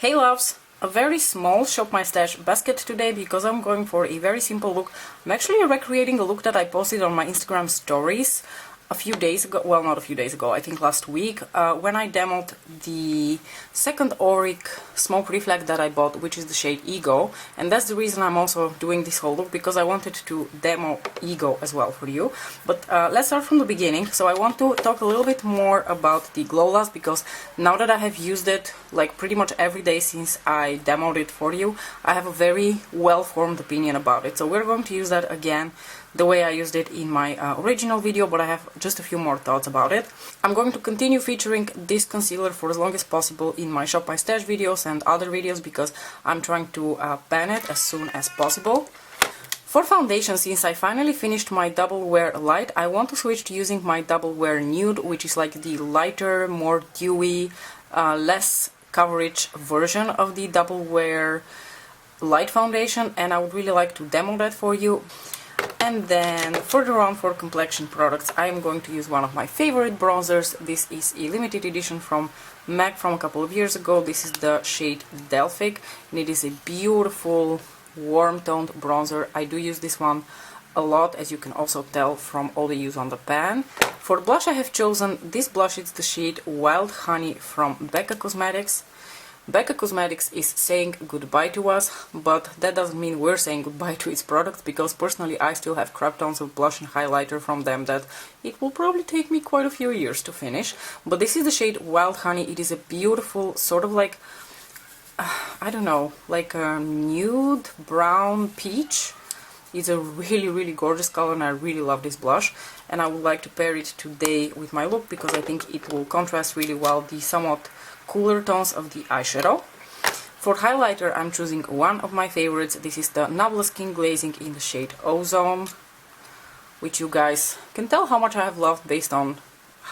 Hey loves! A very small Shop My Stash basket today because I'm going for a very simple look. I'm actually recreating a look that I posted on my Instagram stories a few days ago, well not a few days ago, I think last week, when I demoed the second Auric smoke reflect that I bought, which is the shade Ego, and that's the reason I'm also doing this whole look, because I wanted to demo Ego as well for you. But let's start from the beginning. So I want to talk a little bit more about the Glow Last, because now that I have used it like pretty much every day since I demoed it for you, I have a very well-formed opinion about it. So we're going to use that again the way I used it in my original video, but I have just a few more thoughts about it. I'm going to continue featuring this concealer for as long as possible in my Shop My Stash videos and other videos, because I'm trying to pan it as soon as possible. For foundation, since I finally finished my Double Wear Light, I want to switch to using my Double Wear Nude, which is like the lighter, more dewy, less coverage version of the Double Wear Light foundation, and I would really like to demo that for you. And then further on, for complexion products, I am going to use one of my favorite bronzers. This is a limited edition from MAC from a couple of years ago. This is the shade Delphic, and it is a beautiful warm toned bronzer. I do use this one a lot, as you can also tell from all the use on the pan. For blush, I have chosen this blush. It's the shade Wild Honey from Becca Cosmetics. Becca Cosmetics is saying goodbye to us, but that doesn't mean we're saying goodbye to its products, because personally I still have crap tons of blush and highlighter from them that it will probably take me quite a few years to finish. But this is the shade Wild Honey. It is a beautiful sort of like, I don't know, like a nude brown peach. It's a really gorgeous color, and I really love this blush, and I would like to pair it today with my look because I think it will contrast really well the somewhat cooler tones of the eyeshadow. For highlighter, I'm choosing one of my favorites. This is the Nabla Skin Glazing in the shade Ozone, which you guys can tell how much I have loved based on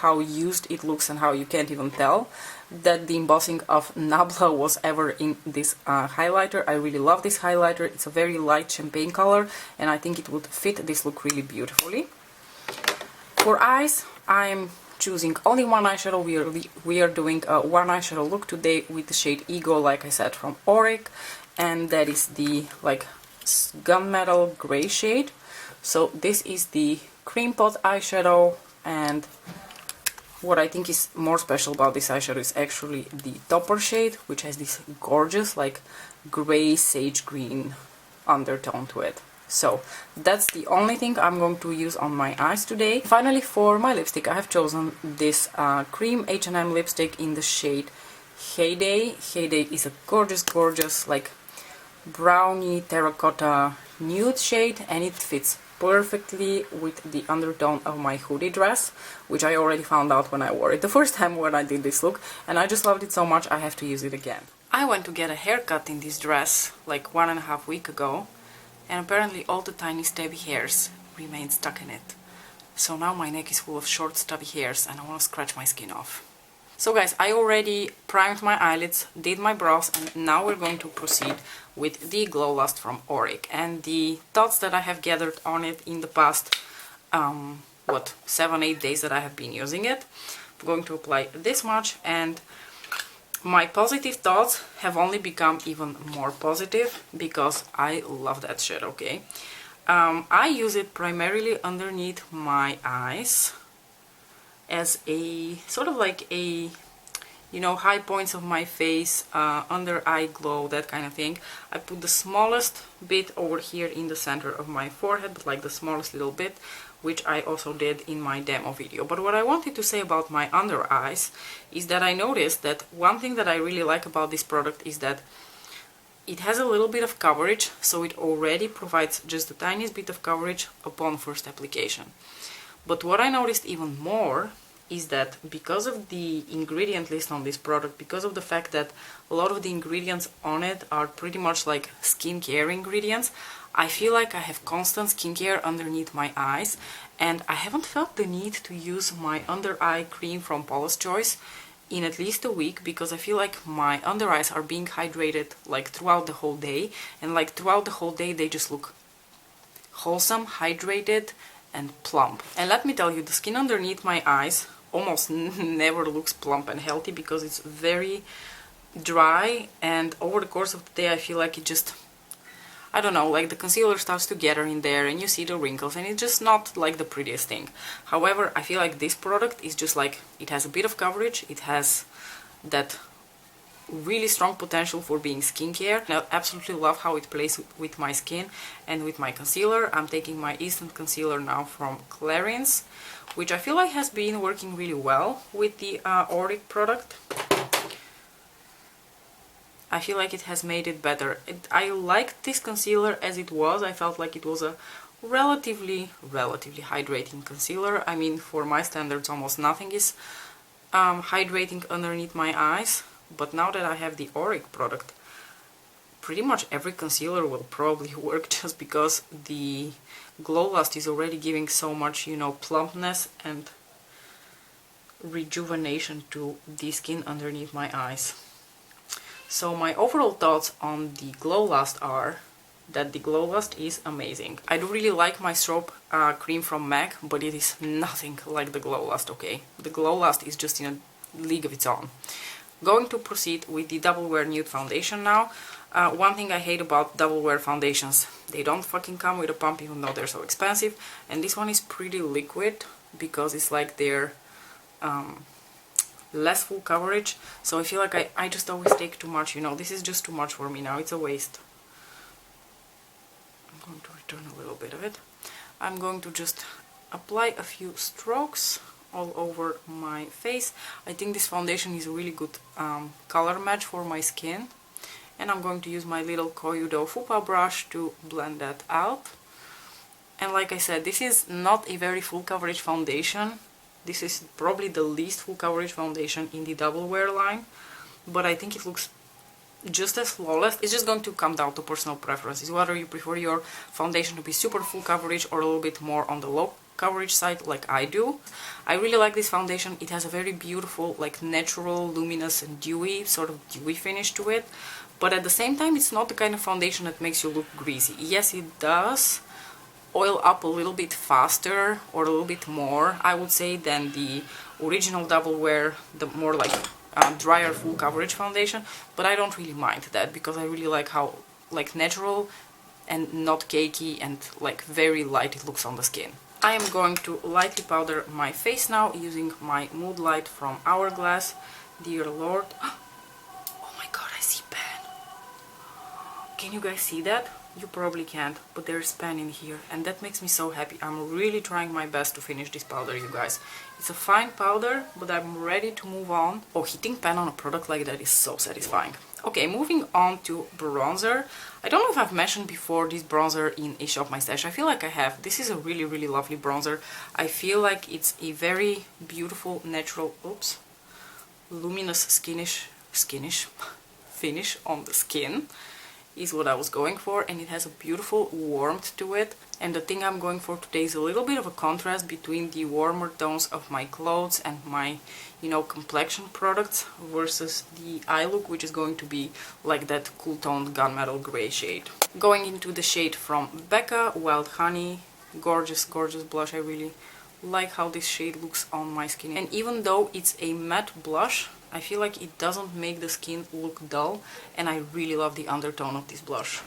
how used it looks and how you can't even tell that the embossing of Nabla was ever in this highlighter. I really love this highlighter. It's a very light champagne color, and I think it would fit this look really beautifully. For eyes, I'm choosing only one eyeshadow. We are doing a one eyeshadow look today with the shade Ego, like I said, from Auric, and that is the like gunmetal gray shade. So this is the cream pot eyeshadow, and what I think is more special about this eyeshadow is actually the topper shade, which has this gorgeous like gray sage green undertone to it. So that's the only thing I'm going to use on my eyes today. Finally, for my lipstick, I have chosen this cream H&M lipstick in the shade Heyday. Heyday is a gorgeous like brownie terracotta nude shade, and it fits perfectly with the undertone of my hoodie dress, which I already found out when I wore it the first time when I did this look, and I just loved it so much I have to use it again. I went to get a haircut in this dress like 1.5 weeks ago, and apparently all the tiny stubby hairs remain stuck in it. So now my neck is full of short stubby hairs and I want to scratch my skin off. So guys, I already primed my eyelids, did my brows, and now we're going to proceed with the Glow Last from Auric. And the thoughts that I have gathered on it in the past, 7-8 days that I have been using it. I'm going to apply this much, and my positive thoughts have only become even more positive because I love that shade, okay? I use it primarily underneath my eyes as a sort of like a, you know, high points of my face, under eye glow, that kind of thing. I put the smallest bit over here in the center of my forehead, but like the smallest little bit, which I also did in my demo video. But what I wanted to say about my under eyes is that I noticed that one thing that I really like about this product is that it has a little bit of coverage, so it already provides just the tiniest bit of coverage upon first application. But what I noticed even more is that because of the ingredient list on this product, because of the fact that a lot of the ingredients on it are pretty much like skincare ingredients, I feel like I have constant skincare underneath my eyes, and I haven't felt the need to use my under eye cream from Paula's Choice in at least a week, because I feel like my under eyes are being hydrated like throughout the whole day, and like throughout the whole day they just look wholesome, hydrated, and plump. And let me tell you, the skin underneath my eyes almost never looks plump and healthy because it's very dry, and over the course of the day I feel like it just, I don't know, like the concealer starts to gather in there and you see the wrinkles and it's just not like the prettiest thing. However, I feel like this product is just like, it has a bit of coverage, it has that really strong potential for being skincare. I absolutely love how it plays with my skin and with my concealer. I'm taking my Instant Concealer now from Clarins, which I feel like has been working really well with the Auric product. I feel like it has made it better. I liked this concealer as it was. I felt like it was a relatively hydrating concealer. I mean, for my standards, almost nothing is hydrating underneath my eyes. But now that I have the Auric product, pretty much every concealer will probably work, just because the Glow Lust is already giving so much, you know, plumpness and rejuvenation to the skin underneath my eyes. So my overall thoughts on the Glow Lust are that the Glow Lust is amazing. I do really like my strobe cream from MAC, but it is nothing like the Glow Lust, okay? The Glow Lust is just in a league of its own. Going to proceed with the Double Wear Nude Foundation now. One thing I hate about Double Wear foundations, they don't fucking come with a pump even though they're so expensive. And this one is pretty liquid because it's like they're less full coverage. So I feel like I just always take too much, you know, this is just too much for me now, it's a waste. I'm going to return a little bit of it. I'm going to just apply a few strokes all over my face. I think this foundation is a really good color match for my skin. And I'm going to use my little Koyudo Fupa brush to blend that out. And like I said, this is not a very full coverage foundation. This is probably the least full coverage foundation in the Double Wear line. But I think it looks just as flawless. It's just going to come down to personal preferences, whether you prefer your foundation to be super full coverage or a little bit more on the low coverage side like I do. I really like this foundation. It has a very beautiful, like natural, luminous and dewy, sort of dewy finish to it. But at the same time, it's not the kind of foundation that makes you look greasy. Yes, it does oil up a little bit faster or a little bit more, I would say, than the original Double Wear, the more like drier full coverage foundation. But I don't really mind that because I really like how like natural and not cakey and like very light it looks on the skin. I am going to lightly powder my face now using my Mood Light from Hourglass. Dear Lord. Oh my god, I see pan. Can you guys see that? You probably can't, but there's pan in here and that makes me so happy. I'm really trying my best to finish this powder, you guys. It's a fine powder, but I'm ready to move on. Oh, hitting pan on a product like that is so satisfying. Okay, moving on to bronzer. I don't know if I've mentioned before this bronzer in a Shop My Stash. I feel like I have. This is a really lovely bronzer. I feel like it's a very beautiful, natural, luminous skinish finish on the skin is what I was going for, and it has a beautiful warmth to it. And the thing I'm going for today is a little bit of a contrast between the warmer tones of my clothes and my, you know, complexion products versus the eye look, which is going to be like that cool toned gunmetal gray shade. Going into the shade from Becca, Wild Honey. Gorgeous blush. I really like how this shade looks on my skin. And even though it's a matte blush, I feel like it doesn't make the skin look dull, and I really love the undertone of this blush.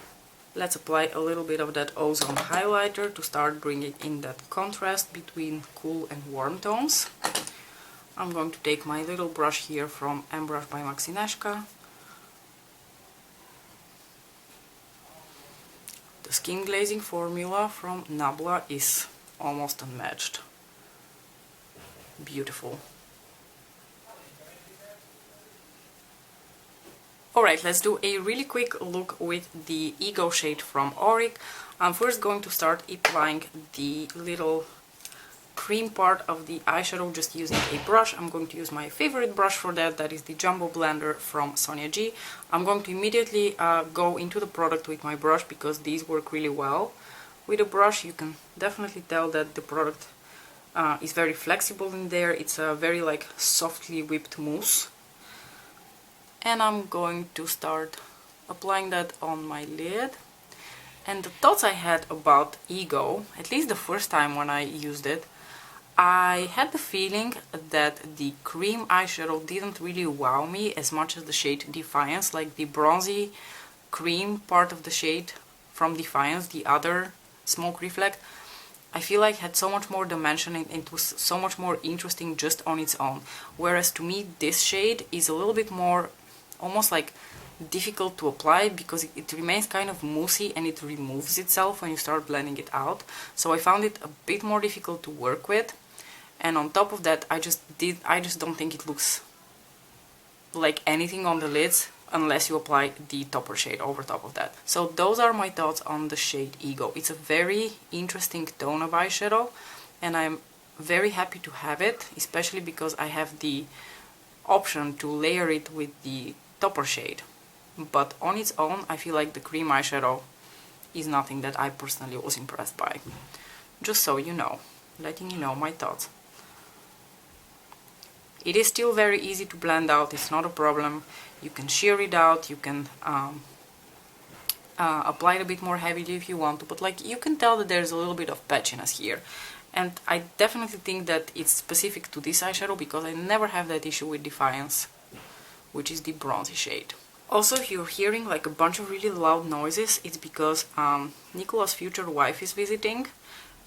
Let's apply a little bit of that ozone highlighter to start bringing in that contrast between cool and warm tones. I'm going to take my little brush here from M-Brush by Maxineshka. The skin glazing formula from Nabla is almost unmatched. Beautiful. Alright, let's do a really quick look with the Ego shade from Auric. I'm first going to start applying the little cream part of the eyeshadow just using a brush. I'm going to use my favorite brush for that, that is the Jumbo Blender from Sonia G. I'm going to immediately go into the product with my brush because these work really well. With a brush you can definitely tell that the product is very flexible in there. It's a very like softly whipped mousse. And I'm going to start applying that on my lid. And the thoughts I had about Ego, at least the first time when I used it, I had the feeling that the cream eyeshadow didn't really wow me as much as the shade Defiance, like the bronzy cream part of the shade from Defiance, the other Smoke Reflect. I feel like had so much more dimension and it was so much more interesting just on its own. Whereas to me this shade is a little bit more almost like difficult to apply because it remains kind of moussey and it removes itself when you start blending it out. So I found it a bit more difficult to work with. And on top of that, I just don't think it looks like anything on the lids unless you apply the topper shade over top of that. So those are my thoughts on the shade Ego. It's a very interesting tone of eyeshadow and I'm very happy to have it, especially because I have the option to layer it with the topper shade. But on its own, I feel like the cream eyeshadow is nothing that I personally was impressed by. Just so you know, letting you know my thoughts. It is still very easy to blend out, it's not a problem. You can shear it out, you can apply it a bit more heavily if you want to, but like you can tell that there's a little bit of patchiness here. And I definitely think that it's specific to this eyeshadow because I never have that issue with Defiance, which is the bronzy shade. Also, if you're hearing like a bunch of really loud noises, it's because Nicola's future wife is visiting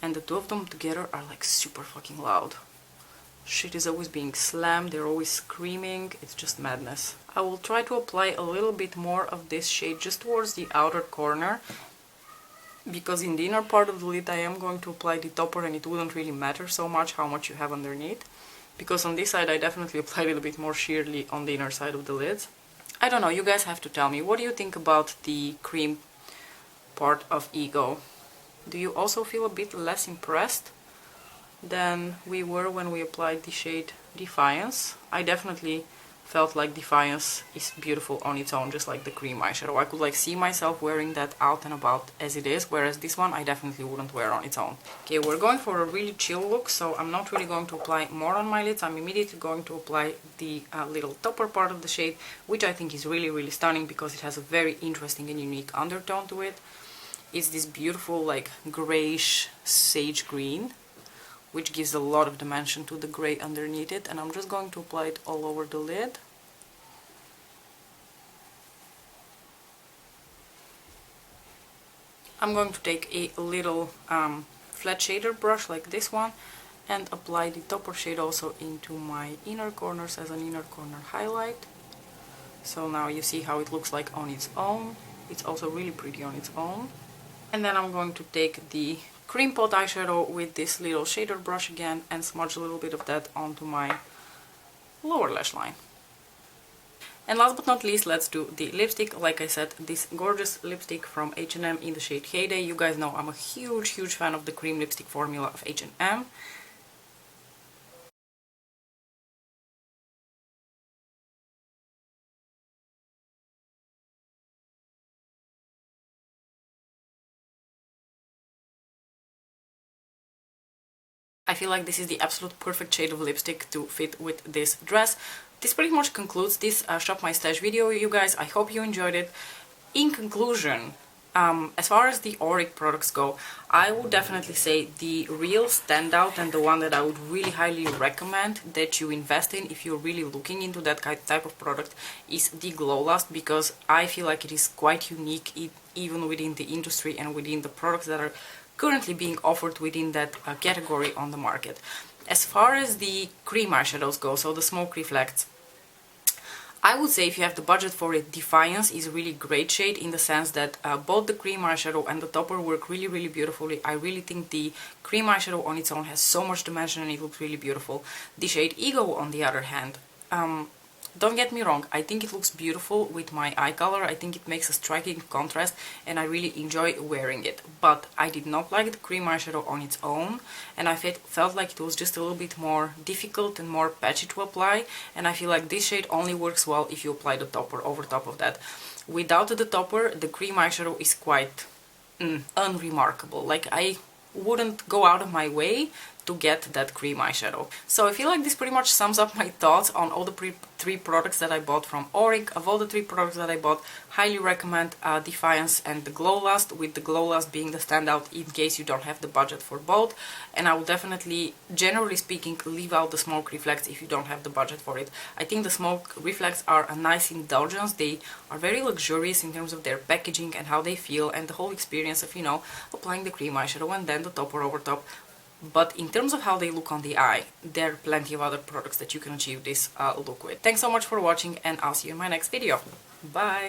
and the two of them together are like super fucking loud. Shit is always being slammed, they're always screaming, it's just madness. I will try to apply a little bit more of this shade just towards the outer corner, because in the inner part of the lid I am going to apply the topper and it wouldn't really matter so much how much you have underneath, because on this side I definitely apply a little bit more sheerly on the inner side of the lids. I don't know, you guys have to tell me, what do you think about the cream part of Ego? Do you also feel a bit less impressed than we were when we applied the shade Defiance? I definitely felt like Defiance is beautiful on its own, just like the cream eyeshadow. I could like see myself wearing that out and about as it is, whereas this one I definitely wouldn't wear on its own. Okay, we're going for a really chill look, so I'm not really going to apply more on my lids. I'm immediately going to apply the little topper part of the shade, which I think is really stunning because it has a very interesting and unique undertone to it. It's this beautiful like grayish sage green, which gives a lot of dimension to the grey underneath it, and I'm just going to apply it all over the lid. I'm going to take a little flat shader brush like this one and apply the topper shade also into my inner corners as an inner corner highlight. So now you see how it looks like on its own. It's also really pretty on its own. And then I'm going to take the cream pot eyeshadow with this little shader brush again and smudge a little bit of that onto my lower lash line. And last but not least, let's do the lipstick. Like I said, this gorgeous lipstick from H&M in the shade Heyday. You guys know I'm a huge fan of the cream lipstick formula of H&M. I feel like this is the absolute perfect shade of lipstick to fit with this dress. This pretty much concludes this Shop My Stash video, you guys. I hope you enjoyed it. In conclusion, as far as the Auric products go, I would definitely say the real standout and the one that I would really highly recommend that you invest in if you're really looking into that type of product is the Glow Lust, because I feel like it is quite unique even within the industry and within the products that are currently being offered within that category on the market. As far as the cream eyeshadows go, so the Smoke Reflects, I would say if you have the budget for it, Defiance is a really great shade in the sense that both the cream eyeshadow and the topper work really beautifully. I really think the cream eyeshadow on its own has so much dimension and it looks really beautiful. The shade Ego, on the other hand, don't get me wrong, I think it looks beautiful with my eye color. I think it makes a striking contrast and I really enjoy wearing it. But I did not like the cream eyeshadow on its own, and I felt like it was just a little bit more difficult and more patchy to apply, and I feel like this shade only works well if you apply the topper over top of that. Without the topper, the cream eyeshadow is quite unremarkable. Like, I wouldn't go out of my way to get that cream eyeshadow. So I feel like this pretty much sums up my thoughts on all the three products that I bought from Auric. Of all the three products that I bought, highly recommend Defiance and the Glow Lust, with the Glow Lust being the standout in case you don't have the budget for both. And I will definitely, generally speaking, leave out the Smoke Reflex if you don't have the budget for it. I think the Smoke Reflex are a nice indulgence. They are very luxurious in terms of their packaging and how they feel and the whole experience of, you know, applying the cream eyeshadow and then the top or over top. But in terms of how they look on the eye, there are plenty of other products that you can achieve this look with. Thanks so much for watching, and I'll see you in my next video. Bye!